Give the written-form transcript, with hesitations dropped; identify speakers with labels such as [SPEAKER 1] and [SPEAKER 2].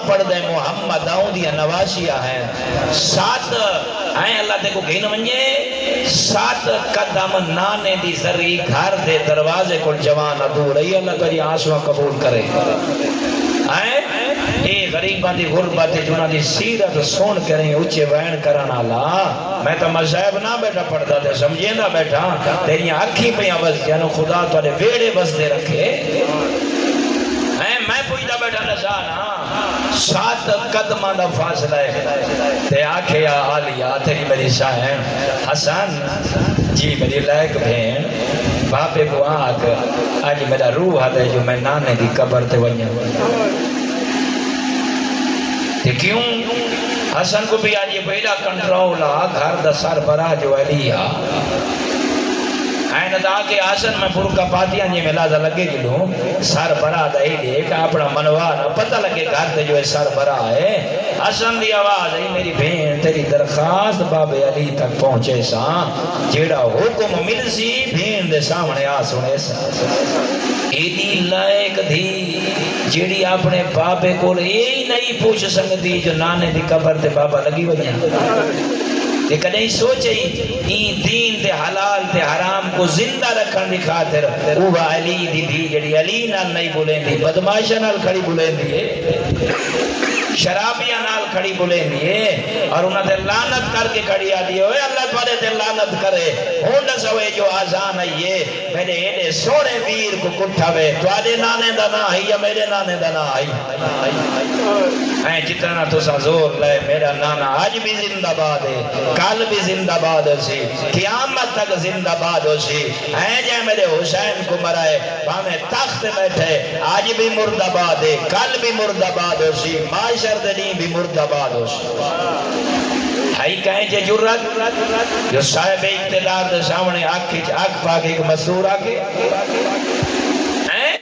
[SPEAKER 1] پڑھ دے محمد آؤں دیا نواشیہ ہیں 7 آئیں اللہ تے کو گھین منجے 7 قدم نانے دی ذری گھر دے دروازے کو جوان ادو رہی اللہ تجھے آنسوہ قبول کرے آئیں اے غریبان دی غربت جنہ دی سیرت سون کریں اچھے وین کرانا لا میں تو مذہب نہ بیٹھا پڑھتا تھے سمجھیں نہ بیٹھا تیری آنکھی پہ وز یعنی خدا تھوڑے ویڑے وز دے رکھے میں پوچھتا بیٹھا نشانا 7 قدمہ دا فاصلہ ہے تے آکھے یا آلیا تیری میری شاہن حسن جی میری لائق بھین باپے کو آگ آج میرا روح آدھے جو میں نانے دی قبر تے ونیا تے کیوں حسن کو بھی آج یہ پہلا کنٹرولا گھر دا سربراہ جو علیہ آئین دا کہ حسن میں پرکا پاتیاں جی ملازہ لگے گلوں سربراہ دا ہی لے کہ اپنا منوانا پتہ لگے گھر دے جو ہے سربراہ ہے حسن دی آواز ہے میری بہن تیری درخواست باب علی تک پہنچے سا جیڑا حکم مل سی بہن دے سامنے آ سنے سا ایدی لائق دی جیڑی اپنے بابے کو یہی نہیں پوچھ سکتی جو نانے دی قبر تے بابا لگی وجہ کہ کدیں سوچے این دین تے حلال تے حرام کو زندہ رکھن دی خاطر اوہ علی دی دی جڑی علی نال نہیں بولیں دی بدماشا نال کھڑی بولیں دی شرابیاں نال کھڑی بولیں دی اور انہاں تے لعنت کر کے کھڑی آدھی ہوئے اللہ تھوڑے تے لعنت کرے ہونڈا سوئے جو آزان آئیے میرے ایڈے سوڑے ویر کو کٹھاوے تو آدھے نانے دا نہ آئی یا میرے نانے دا نہ آئی جتنا تو سا زور لے میرا نانا آج بھی زندہ باد ہے کل بھی زندہ باد ہو سی قیامت تک زندہ باد ہو سی جائے میرے حسین کو مرائے ہمیں تخت بیٹھے آج بھی مردہ باد ہے کل بھی مردہ باد ہو سی معاشر دنی بھی مردہ باد ہو سی ہائی کہیں جے جرات جو صاحب اقتدار دے سامنے آنکھ پاک ایک مسرور آکے